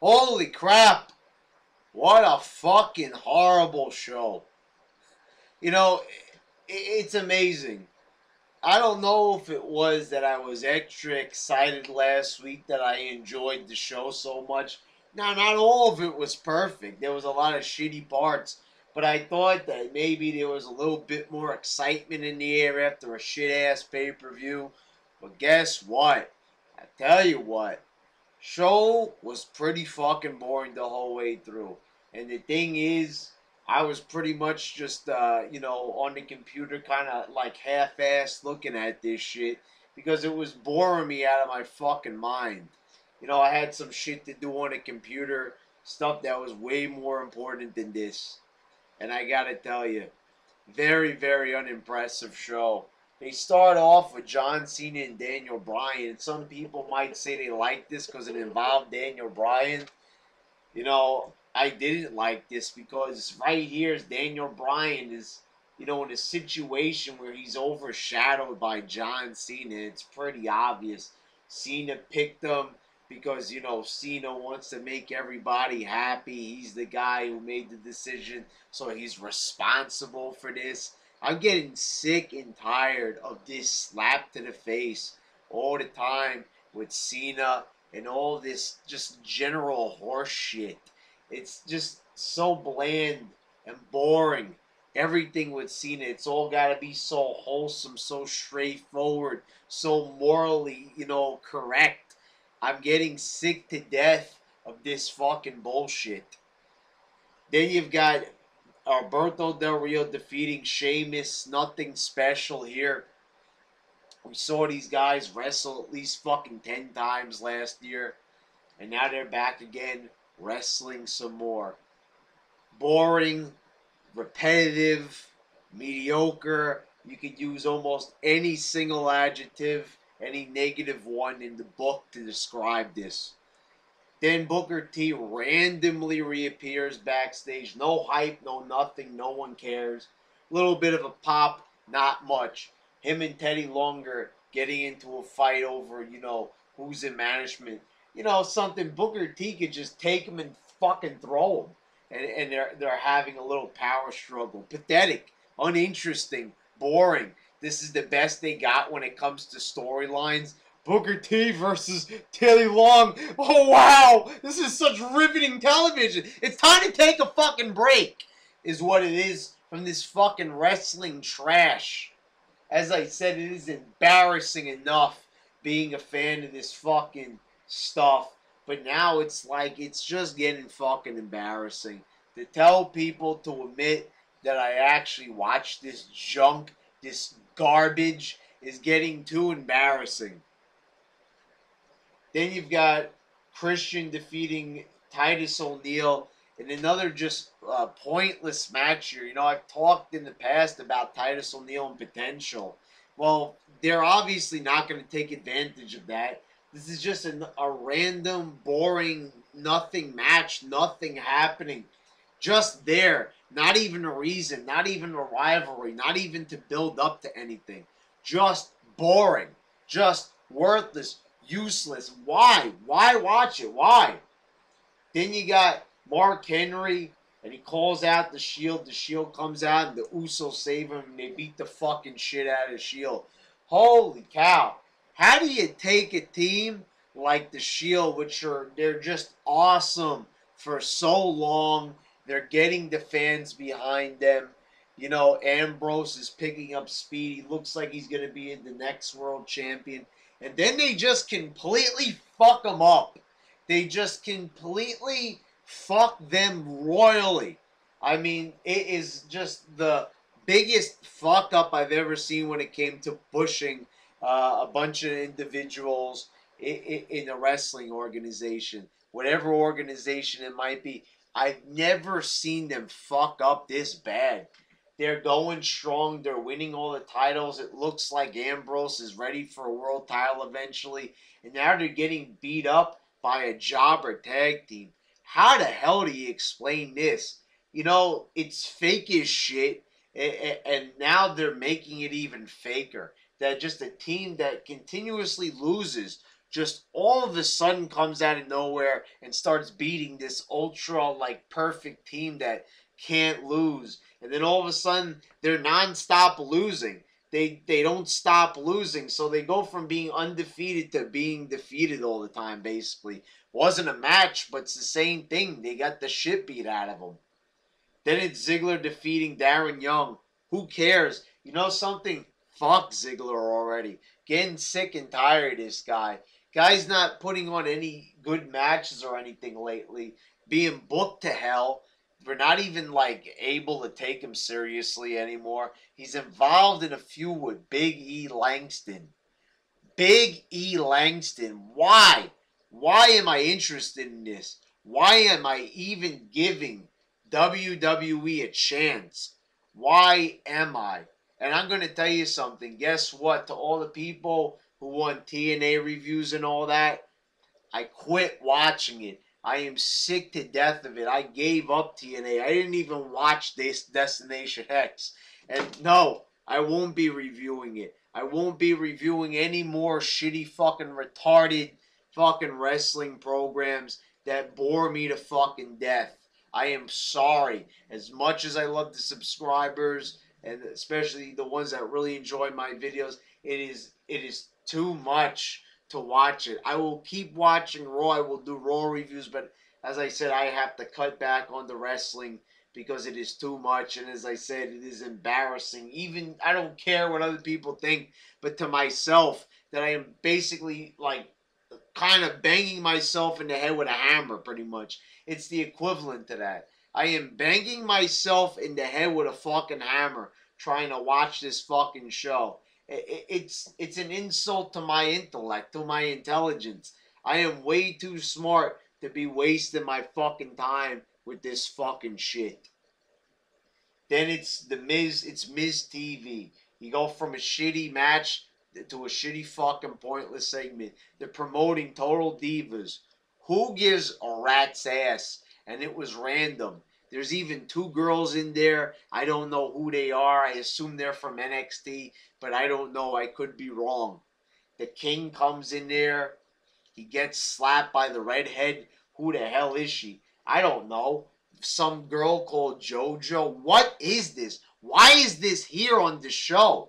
Holy crap. What a fucking horrible show. You know, it's amazing. I don't know if it was that I was extra excited last week that I enjoyed the show so much. Now, not all of it was perfect. There was a lot of shitty parts. But I thought that maybe there was a little bit more excitement in the air after a shit-ass pay-per-view. But guess what? I tell you what. Show was pretty fucking boring the whole way through. And the thing is, I was pretty much just, on the computer kind of like half-assed looking at this shit because it was boring me out of my fucking mind. I had some shit to do on the computer, stuff that was way more important than this. And I gotta tell you, very, very unimpressive show. They start off with John Cena and Daniel Bryan. Some people might say they like this because it involved Daniel Bryan. I didn't like this because right here is Daniel Bryan is, in a situation where he's overshadowed by John Cena. It's pretty obvious. Cena picked him because, Cena wants to make everybody happy. He's the guy who made the decision, so he's responsible for this. I'm getting sick and tired of this slap to the face all the time with Cena and all this just general horse shit. It's just so bland and boring. Everything with Cena, it's all got to be so wholesome, so straightforward, so morally, correct. I'm getting sick to death of this fucking bullshit. Then you've got Alberto Del Rio defeating Sheamus. Nothing special here. We saw these guys wrestle at least fucking 10 times last year. And now they're back again, wrestling some more. Boring, repetitive, mediocre. You could use almost any single adjective, any negative one in the book to describe this. Then Booker T randomly reappears backstage. No hype, no nothing, no one cares. Little bit of a pop, not much. Him and Teddy Longer getting into a fight over, who's in management. Something Booker T could just take him and fucking throw him. And they're having a little power struggle. Pathetic, uninteresting, boring. This is the best they got when it comes to storylines. Booker T versus Teddy Long. Oh, wow. This is such riveting television. It's time to take a fucking break, is what it is from this fucking wrestling trash. As I said, it is embarrassing enough being a fan of this fucking stuff. But now it's like, it's just getting fucking embarrassing. To tell people to admit that I actually watch this junk, this garbage, is getting too embarrassing. Then you've got Christian defeating Titus O'Neil in another just pointless match here. I've talked in the past about Titus O'Neil and potential. Well, they're obviously not going to take advantage of that. This is just a random, boring, nothing match, nothing happening. Just there. Not even a reason, not even a rivalry, not even to build up to anything. Just boring. Just worthless. Useless. Why? Why watch it? Why? Then you got Mark Henry, and he calls out the Shield. The Shield comes out, and the Usos save him, and they beat the fucking shit out of the Shield. Holy cow. How do you take a team like the Shield, they're just awesome for so long. They're getting the fans behind them. Ambrose is picking up speed. He looks like he's going to be the next world champion. And then they just completely fuck them up. They just completely fuck them royally. I mean, it is just the biggest fuck up I've ever seen when it came to pushing a bunch of individuals in a wrestling organization. Whatever organization it might be. I've never seen them fuck up this bad. They're going strong. They're winning all the titles. It looks like Ambrose is ready for a world title eventually. And now they're getting beat up by a jobber tag team. How the hell do you explain this? It's fake as shit. And now they're making it even faker. That just a team that continuously loses just all of a sudden comes out of nowhere and starts beating this ultra, like, perfect team that can't lose. And then all of a sudden, they're non-stop losing. They don't stop losing. So they go from being undefeated to being defeated all the time, basically. Wasn't a match, but it's the same thing. They got the shit beat out of them. Then it's Ziggler defeating Darren Young. Who cares? You know something? Fuck Ziggler already. Getting sick and tired of this guy. Guy's not putting on any good matches or anything lately. Being booked to hell. We're not even, like, able to take him seriously anymore. He's involved in a feud with Big E Langston. Big E Langston. Why? Why am I interested in this? Why am I even giving WWE a chance? Why am I? And I'm going to tell you something. Guess what? To all the people who want TNA reviews and all that, I quit watching it. I am sick to death of it. I gave up TNA. I didn't even watch this Destination X. And no, I won't be reviewing it. I won't be reviewing any more shitty fucking retarded fucking wrestling programs that bore me to fucking death. I am sorry. As much as I love the subscribers, and especially the ones that really enjoy my videos, it is too much to watch it. I will keep watching Raw. I will do Raw reviews, but as I said, I have to cut back on the wrestling because it is too much. And as I said, it is embarrassing. Even, I don't care what other people think, but to myself, that I am basically, like, kind of banging myself in the head with a hammer, pretty much. It's the equivalent to that. I am banging myself in the head with a fucking hammer trying to watch this fucking show. It's an insult to my intellect, to my intelligence. I am way too smart to be wasting my fucking time with this fucking shit. Then it's Miz TV. You go from a shitty match to a shitty fucking pointless segment. They're promoting Total Divas. Who gives a rat's ass? And it was random. There's even two girls in there. I don't know who they are. I assume they're from NXT, but I don't know. I could be wrong. The King comes in there. He gets slapped by the redhead. Who the hell is she? I don't know. Some girl called JoJo. What is this? Why is this here on the show?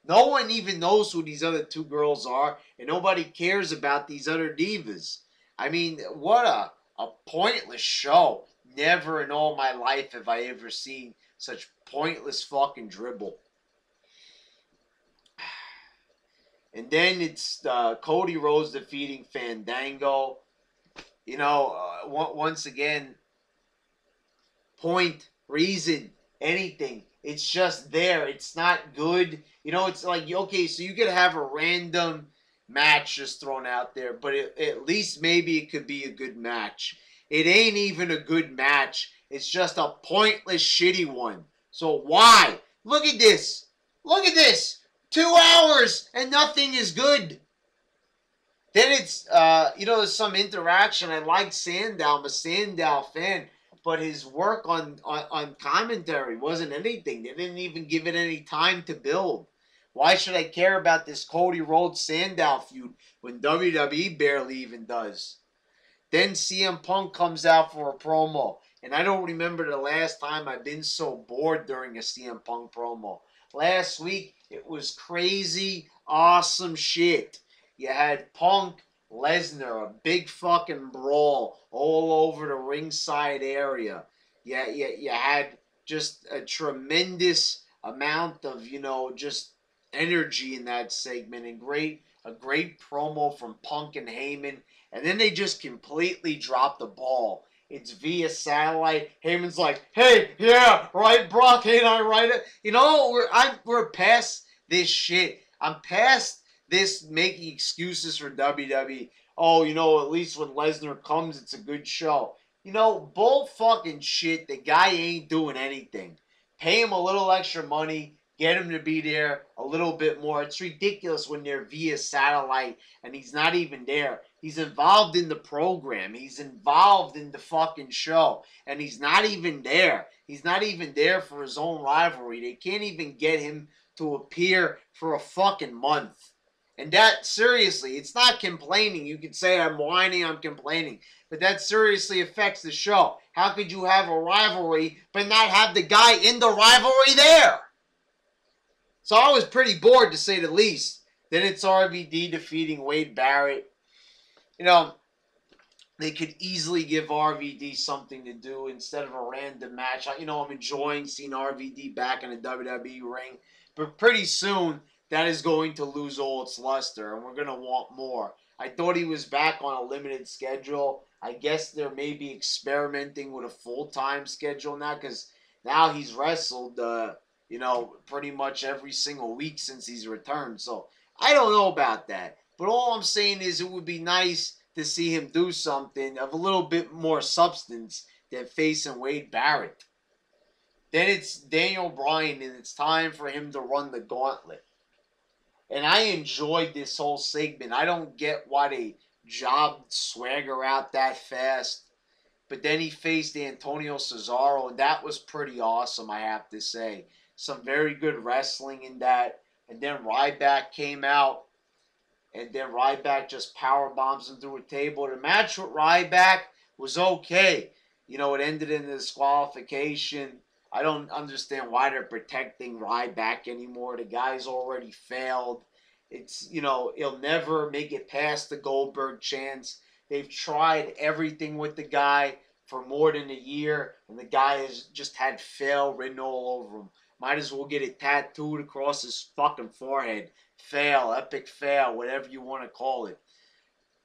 No one even knows who these other two girls are, and nobody cares about these other divas. I mean, what a pointless show. Never in all my life have I ever seen such pointless fucking dribble. And then it's Cody Rhodes defeating Fandango. You know, once again, point, reason, anything. It's just there. It's not good. You know, it's like, okay, so you could have a random match just thrown out there, but at least maybe it could be a good match. It ain't even a good match. It's just a pointless, shitty one. So why? Look at this. Look at this. 2 hours and nothing is good. Then it's, you know, there's some interaction. I like Sandow. I'm a Sandow fan. But his work on commentary wasn't anything. They didn't even give it any time to build. Why should I care about this Cody Rhodes Sandow feud when WWE barely even does? Then CM Punk comes out for a promo. And I don't remember the last time I've been so bored during a CM Punk promo. Last week, it was crazy, awesome shit. You had Punk, Lesnar, a big fucking brawl all over the ringside area. You had just a tremendous amount of, you know, just energy in that segment, and a great promo from Punk and Heyman. And then they just completely dropped the ball. It's via satellite. Heyman's like, hey, yeah, right, Brock, ain't I right? You know, we're past this shit. I'm past this making excuses for WWE. Oh, you know, at least when Lesnar comes, it's a good show. You know, bull fucking shit. The guy ain't doing anything. Pay him a little extra money. Get him to be there a little bit more. It's ridiculous when they're via satellite and he's not even there. He's involved in the program. He's involved in the fucking show. And he's not even there. He's not even there for his own rivalry. They can't even get him to appear for a fucking month. And that, seriously, it's not complaining. You could say I'm whining, I'm complaining. But that seriously affects the show. How could you have a rivalry but not have the guy in the rivalry there? So I was pretty bored, to say the least. Then it's RVD defeating Wade Barrett. You know, they could easily give RVD something to do instead of a random match. You know, I'm enjoying seeing RVD back in the WWE ring. But pretty soon, that is going to lose all its luster, and we're going to want more. I thought he was back on a limited schedule. I guess they're maybe experimenting with a full-time schedule now, because now he's wrestled, you know, pretty much every single week since he's returned. So I don't know about that. But all I'm saying is it would be nice to see him do something of a little bit more substance than facing Wade Barrett. Then it's Daniel Bryan, and it's time for him to run the gauntlet. And I enjoyed this whole segment. I don't get why they jobbed Swagger out that fast. But then he faced Antonio Cesaro, and that was pretty awesome, I have to say. Some very good wrestling in that. And then Ryback came out. And then Ryback just power bombs him through a table. The match with Ryback was okay. You know, it ended in a disqualification. I don't understand why they're protecting Ryback anymore. The guy's already failed. It's, you know, he'll never make it past the Goldberg chance. They've tried everything with the guy for more than a year, and the guy has just had fail written all over him. Might as well get it tattooed across his fucking forehead. Fail, epic fail, whatever you want to call it.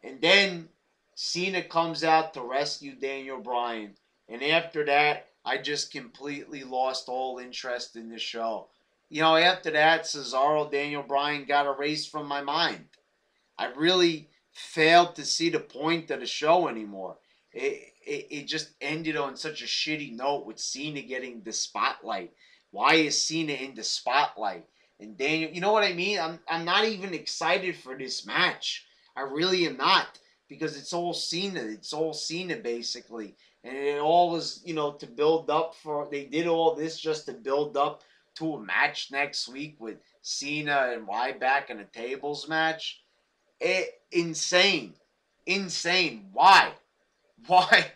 And then Cena comes out to rescue Daniel Bryan. And after that, I just completely lost all interest in the show. You know, after that, Cesaro, Daniel Bryan got erased from my mind. I really failed to see the point of the show anymore. It just ended on such a shitty note with Cena getting the spotlight. Why is Cena in the spotlight? And Daniel, you know what I mean? I'm not even excited for this match. I really am not. Because it's all Cena. It's all Cena, basically. And it all was, you know, to build up for... They did all this just to build up to a match next week with Cena and Ryback in a tables match. Insane. Insane. Why? Why?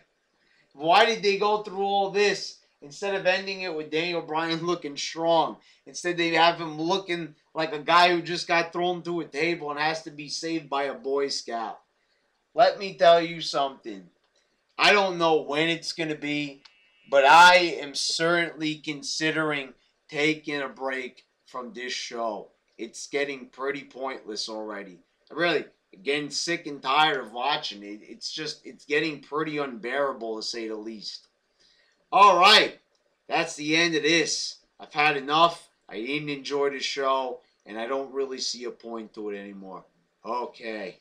Why did they go through all this? Instead of ending it with Daniel Bryan looking strong. Instead they have him looking like a guy who just got thrown through a table and has to be saved by a Boy Scout. Let me tell you something. I don't know when it's going to be, but I am certainly considering taking a break from this show. It's getting pretty pointless already. I really getting sick and tired of watching it. It's getting pretty unbearable, to say the least. All right, that's the end of this. I've had enough. I didn't enjoy the show, and I don't really see a point to it anymore. Okay.